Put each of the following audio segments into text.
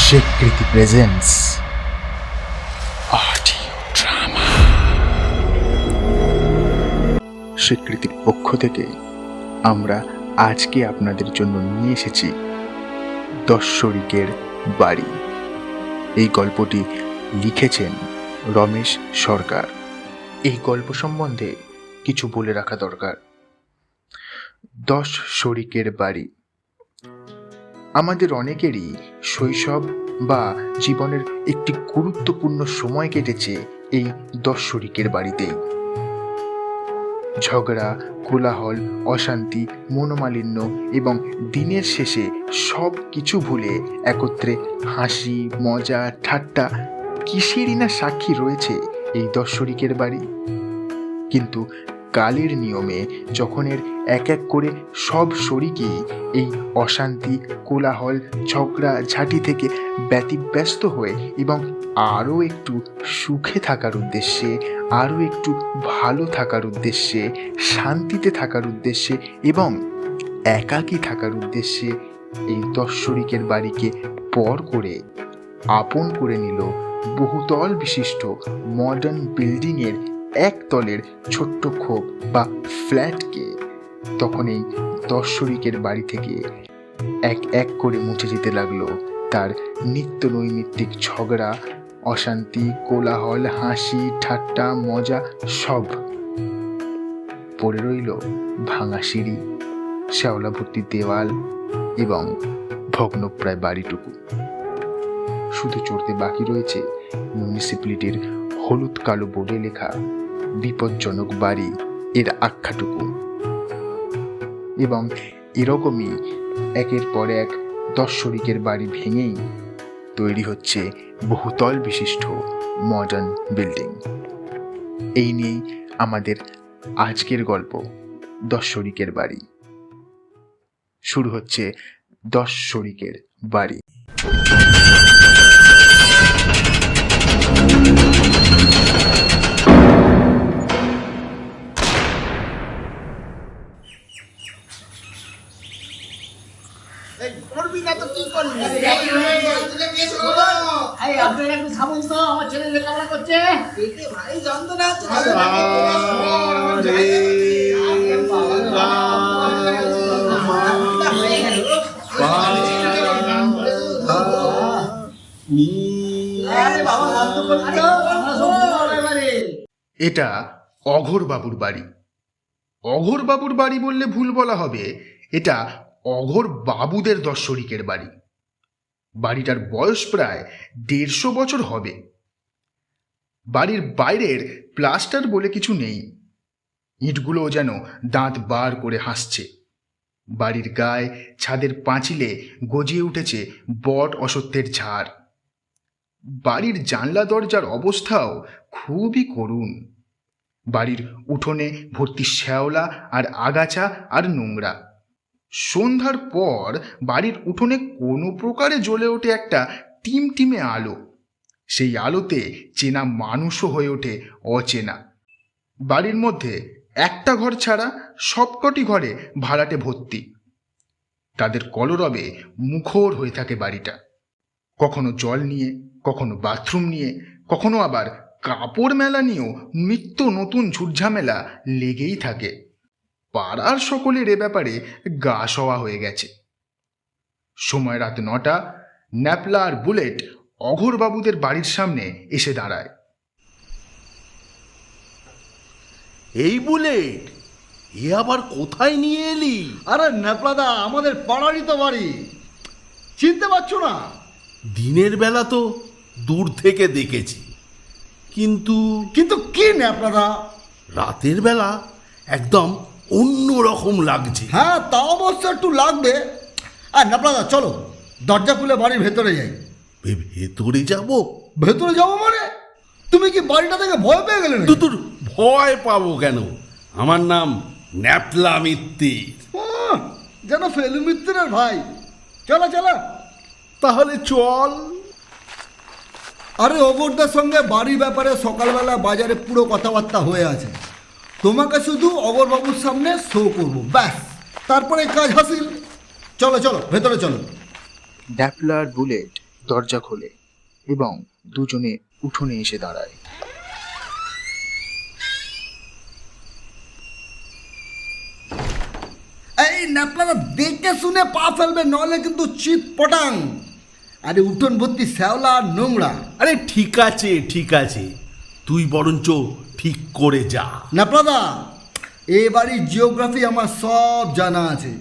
স্বীকৃতি presents audio drama. স্বীকৃতির পক্ষ থেকে আমরা আজকে আপনাদের জন্য নিয়ে এসেছি 10 শরিকের বাড়ি। এই গল্পটি লিখেছেন রমেশ সরকার। এই গল্প সম্বন্ধে কিছু বলে রাখা দরকার। 10 শরিকের বাড়ি আমাদের অনেকেরই শৈশব বা জীবনের একটি গুরুত্বপূর্ণ সময় কেটেছে এই 10 শরিকের বাড়িতেই। ঝগড়া, কোলাহল, অশান্তি, মনোমালিন্য এবং দিনের শেষে সব কিছু ভুলে একত্রে হাসি, মজা, ঠাট্টা কিসেরই না সাক্ষী রয়েছে এই 10 শরিকের বাড়ি। কিন্তু কালের নিয়মে যখন এর এক এক করে সব শরিকই এই অশান্তি, কোলাহল, ঝগড়া ঝাঁটি থেকে ব্যতিব্যস্ত হয়ে এবং আরও একটু সুখে থাকার উদ্দেশ্যে, আরও একটু ভালো থাকার উদ্দেশ্যে, শান্তিতে থাকার উদ্দেশ্যে এবং একাকী থাকার উদ্দেশ্যে এই 10 শরিকের বাড়িকে পর করে আপন করে নিল বহুতল বিশিষ্ট মডার্ন বিল্ডিংয়ের একতলের ছোট্ট খোপ বা ফ্ল্যাটকে। তখন এই 10 শরিকের বাড়ি থেকে এক এক করে মুছে যেতে লাগলো তার নিত্য নৈমিত্তিক ঝগড়া, অশান্তি, কোলাহল, হাসি, ঠাট্টা, মজা সব। পড়ে রইল ভাঙা সিঁড়ি, শ্যাওলা ভর্তি দেওয়াল এবং ভগ্নপ্রায় বাড়িটুকু। শুধু চড়তে বাকি রয়েছে মিউনিসিপ্যালিটির হলুদ কালো বোর্ডে লেখা বিপজ্জনক বাড়ি এর আখ্যাটুকু। এবং এরকমই একের পর এক 10 শরিকের বাড়ি ভেঙেই তৈরি হচ্ছে বহুতল বিশিষ্ট মডার্ন বিল্ডিং। এই নিয়েই আমাদের আজকের গল্প 10 শরিকের বাড়ি। শুরু হচ্ছে 10 শরিকের বাড়ি। আপনারা একটু থামুন তো, আমার ছেলে লেখাপড়া করছে। ভাই যন্ত্রণা এটা অঘোর বাবুর বাড়ি। অঘোর বাবুর বাড়ি বললে ভুল বলা হবে, এটা অঘোর বাবুদের 10 শরিকের বাড়ি। বাড়িটার বয়স প্রায় 150 বছর হবে। বাড়ির বাইরের প্লাস্টার বলে কিছু নেই, ইটগুলোও যেন দাঁত বার করে হাসছে। বাড়ির গায়ে ছাদের পাঁচিলে গজিয়ে উঠেছে বট অসত্যের ঝাড়। বাড়ির জানলা দরজার অবস্থাও খুবই করুণ। বাড়ির উঠোনে ভর্তি শ্যাওলা আর আগাছা আর নোংরা। সন্ধ্যার পর বাড়ির উঠোনে কোনো প্রকারে জ্বলে ওঠে একটা টিমটিমে আলো। সেই আলোতে চেনা মানুষও হয়ে ওঠে অচেনা। বাড়ির মধ্যে একটা ঘর ছাড়া সবকটি ঘরে ভাড়াটে ভর্তি। তাদের কলরবে মুখর হয়ে থাকে বাড়িটা, কখনো জল নিয়ে, কখনো বাথরুম নিয়ে, কখনো আবার কাপড় মেলা নিয়েও নিত্য নতুন ঝুটঝামেলা লেগেই থাকে। পাড়ার সকলের এ ব্যাপারে গা সওয়া হয়ে গেছে। সময় রাত 9টা। ন্যাপলা আর বুলেট অঘোর বাবুদের বাড়ির সামনে এসে দাঁড়ায়। এই বুলেট, এ আবার কোথায় নিয়ে এলি? আরে নেপলাদা, আমাদের পাড়ারই তো বাড়ি, চিনতে পারছো না? দিনের বেলা তো দূর থেকে দেখেছি, কিন্তু কিন্তু কি নেপলাদা, রাতের বেলা একদম অন্য রকম লাগছে। হ্যাঁ তা অবশ্য একটু লাগবে। আর নেপলাদা চলো দরজা খুলে বাড়ির ভেতরে যাই। ভেতরে যাব? ভেতরে যাবো মানে? তুমি কি বাড়িটা থেকে ভয় পেয়ে গেলে? তোর ভয় পাবো কেন? আমার নাম ন্যাপলা মিত্তির। যেন ফেলু মিত্তিরের ভাই। চলো চলো তাহলে চল। আরে অগরদার সঙ্গে বাড়ির ব্যাপারে সকালবেলা বাজারে পুরো কথাবার্তা হয়ে আছে। তোমাকে শুধু অগরবাবুর সামনে শো করবো, ব্যাস, তারপরে কাজ হাসিল। চলো চলো ভেতরে চলো। ড্যাপলার বুলেট দরজা খোলে এবং দুজনে উঠোনে এসে দাঁড়ায়। এই ন্যাপলারা দেখে শুনে পা ফেলবে, নলে কিন্তু চিত পটাং। আরে উঠোন ভর্তি শ্যাওলা আর নোংরা। আরে ঠিক আছে ঠিক আছে, তুই বরঞ্চ ঠিক করে যা। ন্যাপলাদা, এ বাড়ির জিওগ্রাফি আমার সব জানা আছে।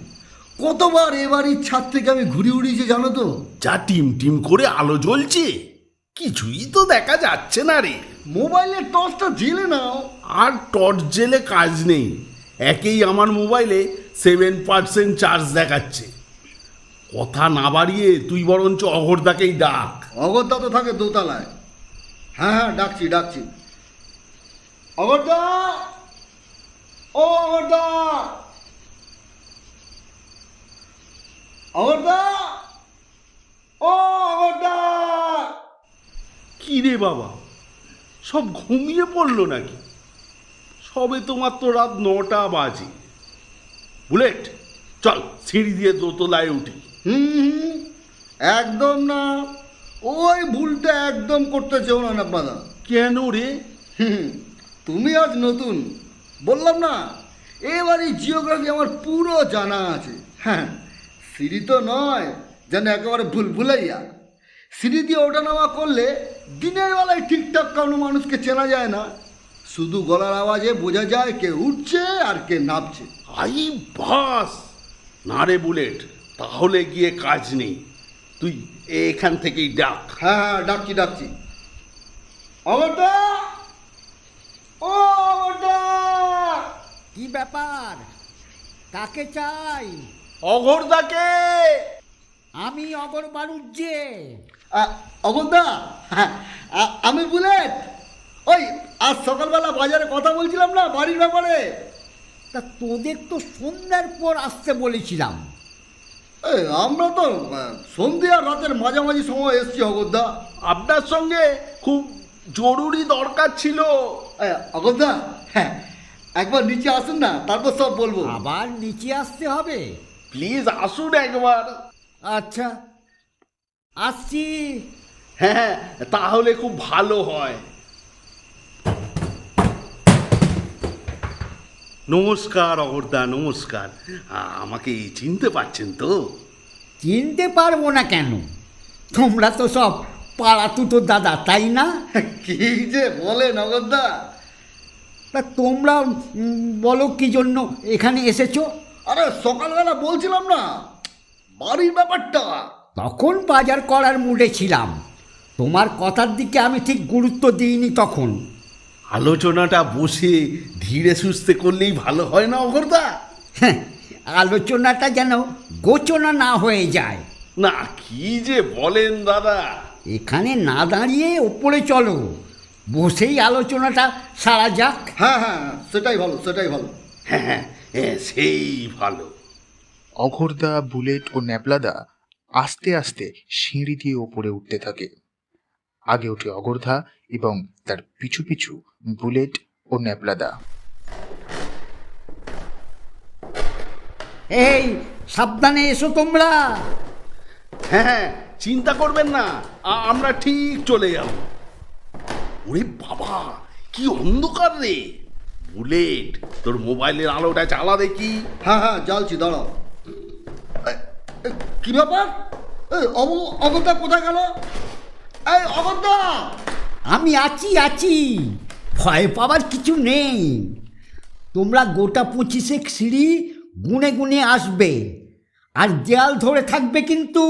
কতবার এ বাড়ির ছাদ থেকে আমি ঘুরে উড়িয়েছি জানো তো। যা টিম টিম করে আলো জ্বলছে, কিছুই তো দেখা যাচ্ছে না রে। মোবাইলের টর্চটা জেলে নাও। আর টর্চ জেলে কাজ নেই, একেই আমার মোবাইলে 7% চার্জ দেখাচ্ছে। কথা না বাড়িয়ে তুই বরঞ্চ অঘোরদাকেই ডাক। অগরদা তো থাকে দোতলায়। হ্যাঁ হ্যাঁ, ডাকছি ডাকছি। অগরদা, ও অগরদা, অগরদা, ও অগরদা। কি রে বাবা, সব ঘুমিয়ে পড়লো নাকি? সবে তোমার তো রাত 9টা বাজে। বুলেট, চল সিঁড়ি দিয়ে দোতলায় উঠি। হুম, একদম না, ওই ভুলটা একদম করতে চেও না নাব্বাদা। কেন রে? তুমি আজ নতুন, বললাম না এবারই জিওগ্রাফি আমার পুরো জানা আছে। হ্যাঁ, সিঁড়ি তো নয় যেন একেবারে ভুল ভুলাইয়া। সিঁড়ি দিয়ে ওঠানামা করলে দিনের বেলায় ঠিকঠাক কোনো মানুষকে চেনা যায় না, শুধু গলার আওয়াজে বোঝা যায় কে উঠছে আর কে নামছে। আই বাস, না রে বুলেট, তাহলে গিয়ে কাজ নেই, তুই এখান থেকেই ডাক। হ্যাঁ হ্যাঁ, ডাকছি ডাকছি। অগরদা, ও অগরদা। কি ব্যাপার, কাকে চাই? অঘোরদাকে। আমি অগর বাড়ুজ্জে। অগরদা, আমি বুলেট। ওই আজ সকালবেলা বাজারে কথা বলছিলাম না বাড়ির ব্যাপারে। তা তোদের তো সন্ধ্যার পর আসতে বলেছিলাম। আমরা তো সন্ধ্যে আর রাতের মাঝামাঝি সময় এসছি অগরদা। আপনার সঙ্গে খুব জরুরি দরকার ছিল। অগরদা, হ্যাঁ, একবার নিচে আসুন না, তারপর সব বলবো। আবার নিচে আসতে হবে? প্লিজ আসুন একবার। আচ্ছা, আসছি। হ্যাঁ, তাহলে খুব ভালো হয়। নমস্কার অঘোরদা, নমস্কার। আমাকে চিনতে পারছেন তো? চিনতে পারবো না কেন? তোমরা তো সব পাড়া তুতো দাদা, তাই না? কি যে বলেন অগরদা। তা তোমরা বলো কি জন্য এখানে এসেছো? আরে সকালবেলা বলছিলাম না বাড়ির ব্যাপারটা। তখন বাজার করার মুডে ছিলাম, তোমার কথার দিকে আমি ঠিক গুরুত্ব দিইনি তখন। আলোচনাটা বসে ধীরে সুস্থে করলেই ভালো হয় না অঘোরদা? হ্যাঁ, আলোচনাটা যেন গোচনা না হয়ে যায়। না, কি যে বলেন দাদা। এখানে না দাঁড়িয়ে ওপরে চলো, বসেই আলোচনাটা সারা যাক। হ্যাঁ হ্যাঁ, সেটাই ভালো, সেটাই ভালো। হ্যাঁ হ্যাঁ, সেই ভালো। অঘোরদা, বুলেট ও ন্যাপলাদা আস্তে আস্তে সিঁড়ি দিয়ে ওপরে উঠতে থাকে। আগে ওঠে অঘোরদা এবং তার পিছু পিছু বুলেট ও ন্যাপলাদা। এই সাবধানে এসো তোমরা। হ্যাঁ, চিন্তা করবেন না, আমরা ঠিক চলে যাব। ওরে বাবা, কি অন্ধকার রে! বুলেট, তোর মোবাইলের আলোটা চালা দেখি। হ্যাঁ হ্যাঁ, জ্বালছি, দাঁড়াও। কি ব্যাপার? অগরদা কোথায় গেল? এই অগরদা! আমি আছি আছি, ভয় পাবার কিছু নেই। তোমরা গোটা 25 সিঁড়ি গুনে গুনে আসবে, আর দেয়াল ধরে থাকবে কিন্তু।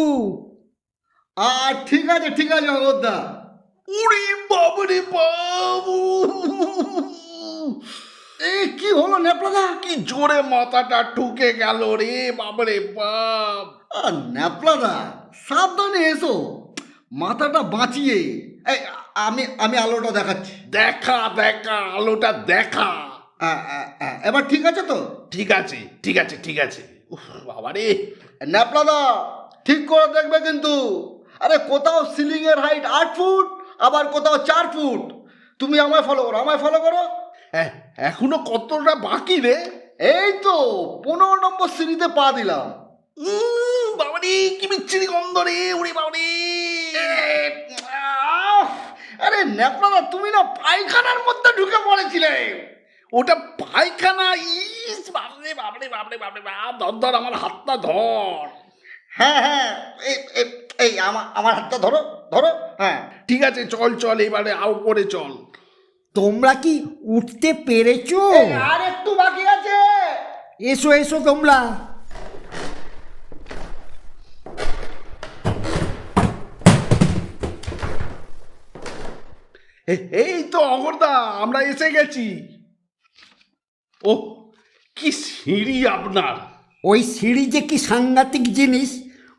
ঠিক আছে ঠিক আছে অগরদা। উড়ি বাবরে বাবু! এই কি হলো ন্যাপলাদা? কি জোরে মাথাটা ঠুকে গেল রে বাবরে বাপ! ন্যাপলাদা, সাবধানে এসো, মাথাটা বাঁচিয়ে। এই আমি আলোটা দেখাচ্ছি। দেখা দেখা, আলোটা দেখা। এবার ঠিক আছে তো? ঠিক আছে ঠিক আছে ঠিক আছে। বাবারে! ন্যাপলাদা, ঠিক করে দেখবে কিন্তু। আরে কোথাও সিলিং এর হাইট 8 ফুট, আবার কোথাও 4 ফুট। তুমি আমায় ফলো করো, আমায় ফলো করো। এখনো কতটা বাকি রে? এই তো 15 নম্বর সিঁড়িতে পা দিলাম। বাবারে, কি বিচ্ছিরি গন্ধ রে! উড়ি বাবারে! ন্যাপলাদা, তুমি না পায়খানার মধ্যে ঢুকে পড়েছিলে। ওটা পায়খানা? ইস, বাপরে বাপরে বাপরে বাপরে বাপ, ধর ধর আমার হাতটা ধর। হ্যাঁ হ্যাঁ, এই এই- এই আমার হাতটা ধরো ধরো। হ্যাঁ, ঠিক আছে, চল চল, এবারে আউট করে চল। তোমরা কি উঠতে পেরেছো? এই আর একটু বাকি আছে। এসো এসো তোমরা। এই তো অগরদা, আমরা এসে গেছি। ও, কি সিঁড়ি আপনার! ওই সিঁড়ি যে কি সাংঘাতিক জিনিস,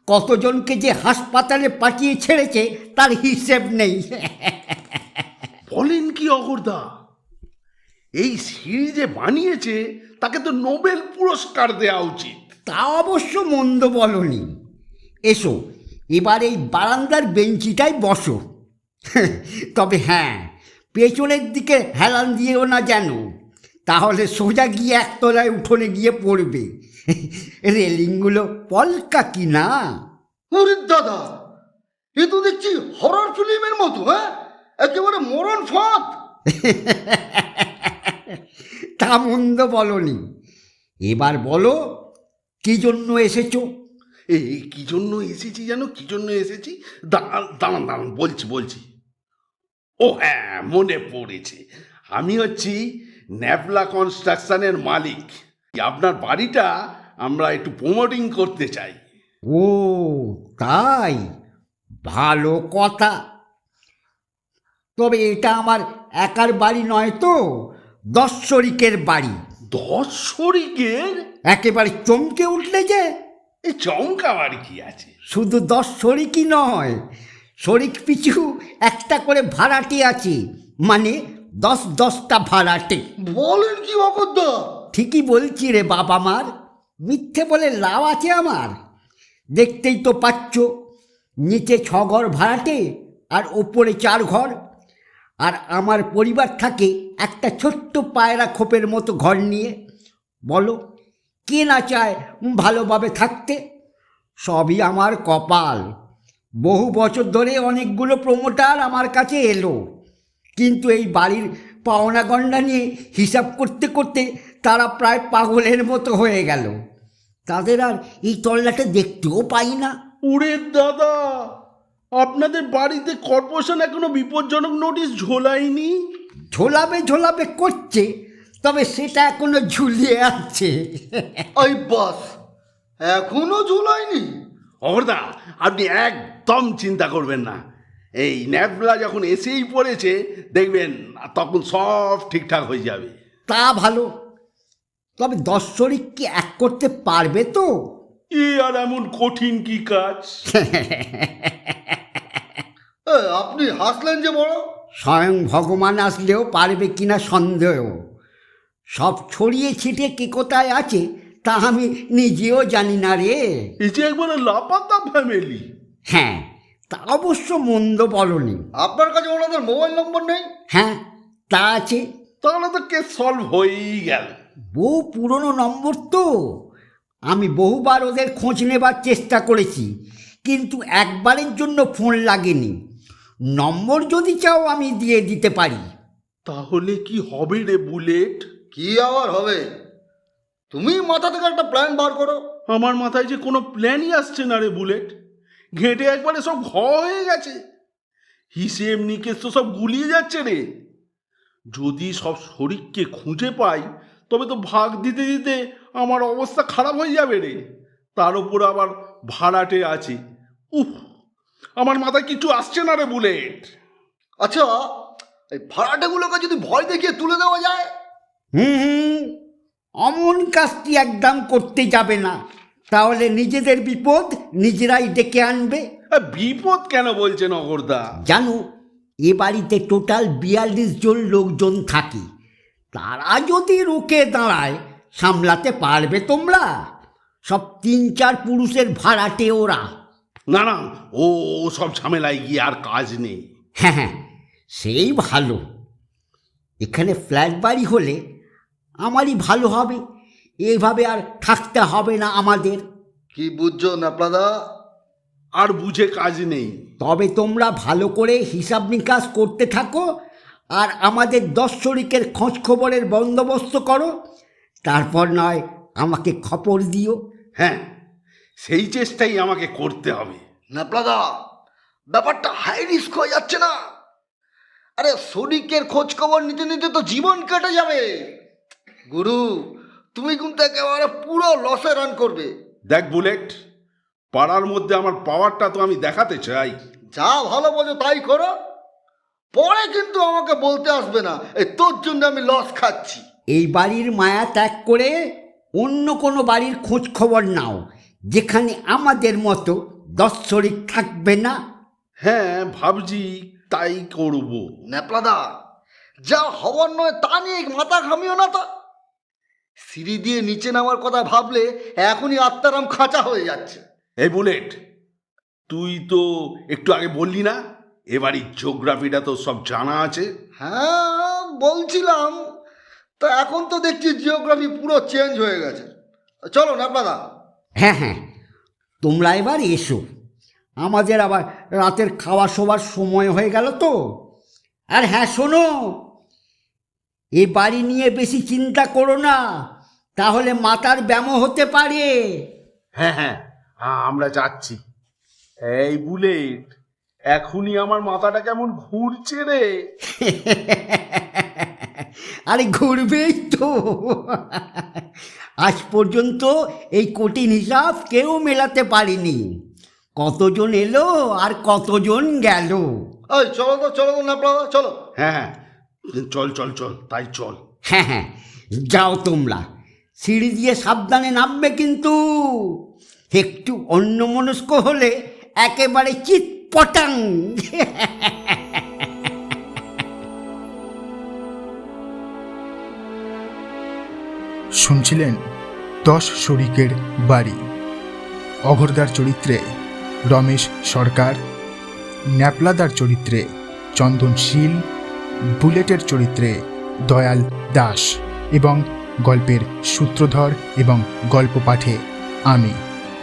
কতজনকে যে হাসপাতালে পাঠিয়ে ছেড়েছে তার হিসেব নেই। বলেন কি অগরদা, এই সিঁড়ি যে বানিয়েছে তাকে তো নোবেল পুরস্কার দেওয়া উচিত। তা অবশ্য মন্দ বলনি। এসো, এবার এই বারান্দার বেঞ্চিটায় বসো। তবে হ্যাঁ, পেছনের দিকে হেলান দিয়েও না যেন, তাহলে সোজা গিয়ে একতলায় উঠোনে গিয়ে পড়বে। রেলিংগুলো পলকা কি না! ওরে দাদা, এ তো দেখছি হরর ফিল্মের মতো। হ্যাঁ, একেবারে মরণ ফাঁদ। তা মন্দ বলনি। এবার বলো, কি জন্য এসেছো? এই কি জন্য এসেছি জানো, কি জন্য এসেছি? দাঁড়ান দাঁড়ান দাঁড়ান, বলছি। ও হ্যাঁ, মনে পড়েছে। আমি হচ্ছি ন্যাপলা কনস্ট্রাকশনের মালিক। আপনার বাড়িটা আমরা একটু প্রমোটিং করতে চাই। ও তাই, ভালো কথা। তবে এটা আমার একার বাড়ি নয় তো, 10 শরিকের বাড়ি। 10 শরিকের? একেবারে চমকে উঠলে যে! এই চমকাবার কি আছে? শুধু 10 শরিকই নয়, শরিক পিছু একটা করে ভাড়াটে আছে, মানে 10-10টা ভাড়াটে। বলেন কি অগত্যা? ঠিকই বলছি রে বাবা মার, মিথ্যে বলে লাভ আছে আমার? দেখতেই তো পাচ্ছ, নিচে 6 ঘর ভাড়াটে আর ওপরে 4 ঘর। আর আমার পরিবার থাকে একটা ছোট্ট পায়রা খোপের মতো ঘর নিয়ে। বলো, কে না চায় ভালোভাবে থাকতে? সবই আমার কপাল। বহু বছর ধরে অনেকগুলো প্রমোটার আমার কাছে এলো, কিন্তু এই বাড়ির পাওনা গণ্ডা নিয়ে হিসাব করতে করতে তারা প্রায় পাগলের মতো হয়ে গেল। তাদের আর এই তল্লাটা দেখতেও পাই না। ওরে দাদা, আপনাদের বাড়িতে কর্পোরেশন এখনো বিপজ্জনক নোটিশ ঝোলায়নি? ঝোলাবে করছে, তবে সেটা এখনো ঝুলিয়ে আছে। ওই বাস, এখনো ঝুলায়নি? অগরদা, আপনি একদম চিন্তা করবেন না। এই ন্যাপলা যখন এসেই পড়েছে, দেখবেন তখন সব ঠিকঠাক হয়ে যাবে। তা ভালো। তবে 10 শরিক কি এক করতে পারবে তো? এ আর এমন কঠিন কি কাজ? আপনি হাসলেন যে বড়। স্বয়ং ভগবান আসলেও পারবে কিনা সন্দেহ। সব ছড়িয়ে ছিটিয়ে কে কোথায় আছে তা আমি নিজেও জানি না রে। এই যে একবারে লাপাতা ফ্যামিলি। হ্যাঁ, তা অবশ্য মন্দ বলনি। আপনার কাছে ওনাদের মোবাইল নম্বর নেই? হ্যাঁ, তা আছে। তাহলে তো কেস সলভ হয়েই গেল। বহু পুরনো নম্বর তো, আমি বহুবার ওদের খোঁজ নেবার চেষ্টা করেছি, কিন্তু একবারের জন্য ফোন লাগেনি। নম্বর যদি চাও আমি দিয়ে দিতে পারি। তাহলে কি হবে রে বুলেট? কি আবার হবে? তুমি মাথা থেকে একটা প্ল্যান বার করো। আমার মাথায় যে কোনো প্ল্যানই আসছে না রে বুলেট। ঘেঁটে একবারে সব ঘ হয়ে গেছে। হিসেব নিকেশ তো সব গুলিয়ে যাচ্ছে রে। যদি সব শরিককে খুঁজে পাই, তবে তো ভাগ দিতে দিতে আমার অবস্থা খারাপ হয়ে যাবে রে। তার উপর আবার ভাড়াটে আছে। উফ, আমার মাথায় কিছু আসছে না রে বুলেট। আচ্ছা, এই ভাড়াটেগুলোকে যদি ভয় দেখিয়ে তুলে দেওয়া যায়? হুম, অমন কাজটি একদম করতে যাবে না, তাহলে নিজেদের বিপদ নিজেরাই ডেকে আনবে। বিপদ কেন বলছেন অগরদা? জানো, এ বাড়িতে টোটাল 42 জন লোকজন থাকে। তারা যদি রুখে দাঁড়ায়, সামলাতে পারবে তোমরা? সব 3-4 পুরুষের ভাড়াটে ওরা। না না, ও সব ঝামেলায় গিয়ে আর কাজ নেই। হ্যাঁ হ্যাঁ, সেই ভালো। এখানে ফ্ল্যাট বাড়ি হলে আমারই ভালো হবে, এইভাবে আর থাকতে হবে না আমাদের। কি বুঝছো ন্যাপলাদা? আর বুঝে কাজ নেই। তবে তোমরা ভালো করে হিসাব নিকাশ করতে থাকো আর আমাদের 10 শরিকের খোঁজ খবরের বন্দোবস্ত করো, তারপর নয় আমাকে খবর দিও। হ্যাঁ, সেই চেষ্টাই আমাকে করতে হবে। ন্যাপলাদা, ব্যাপারটা হাই রিস্ক হয়ে যাচ্ছে না? আরে শরিকের খোঁজ খবর নিতে নিতে তো জীবন কেটে যাবে। গুরু, তুমি কিন্তু একেবারে পুরো লসে রান করবে। দেখ বুলেট, পাড়ার মধ্যে আমার পাওয়ারটা তো আমি দেখাতে চাই। যা ভালো বোঝো তাই করো, পরে কিন্তু আমাকে বলতে আসবে না এই তোর জন্য আমি লস খাচ্ছি। এই বাড়ির মায়া ত্যাগ করে অন্য কোনো বাড়ির খোঁজ খবর নাও যেখানে আমাদের মতো 10 শরিক থাকবে না। হ্যাঁ, ভাবছি তাই করব। ন্যাপলাদা, যা হওয়ার নয় তা নিয়ে মাথা ঘামিও না। তা সিঁড়ি দিয়ে নিচে নামার কথা ভাবলে এখনই আত্মারাম খাঁচা হয়ে যাচ্ছে। এই বুলেট, তুই তো একটু আগে বললি না এবারই জিওগ্রাফিটা তো সব জানা আছে? হ্যাঁ বলছিলাম, তা এখন তো দেখছি জিওগ্রাফি পুরো চেঞ্জ হয়ে গেছে। চলো ন্যাপলাদা। হ্যাঁ হ্যাঁ, তোমরা এবার এসো, আমাদের আবার রাতের খাওয়া শোবার সময় হয়ে গেল তো। আর হ্যাঁ শোনো, এ বাড়ি নিয়ে বেশি চিন্তা করো না, তাহলে মাথার ব্যামো হতে পারে। হ্যাঁ হ্যাঁ, আমরা যাচ্ছি। এই বুলেট, এখনই আমার মাথাটা কেমন ঘুরছে রে। আরে ঘুরবেই তো, আজ পর্যন্ত এই কঠিন হিসাব কেউ মেলাতে পারেনি। কতজন এলো আর কতজন গেল। এই চলো তো ন্যাপলাদা, চলো। হ্যাঁ হ্যাঁ, চল চল চল, তাই চল। হ্যাঁ হ্যাঁ, যাও তোমরা, সিঁড়ি দিয়ে সাবধানে নামবে কিন্তু। একটু অন্যমনস্ক হলে একেবারে চিৎপটাং। শুনছিলেন 10 শরিকের বাড়ি। অঘোরদার চরিত্রে রমেশ সরকার, ন্যাপলাদার চরিত্রে চন্দন শীল, বুলেটের চরিত্রে দয়াল দাস এবং গল্পের সূত্রধর এবং গল্প পাঠে আমি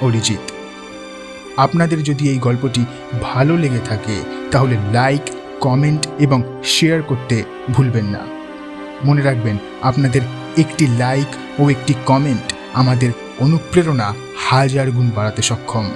অরিজিৎ। আপনাদের যদি এই গল্পটি ভালো লেগে থাকে তাহলে লাইক, কমেন্ট এবং শেয়ার করতে ভুলবেন না। মনে রাখবেন, আপনাদের একটি লাইক ও একটি কমেন্ট আমাদের অনুপ্রেরণা 1000 গুণ বাড়াতে সক্ষম।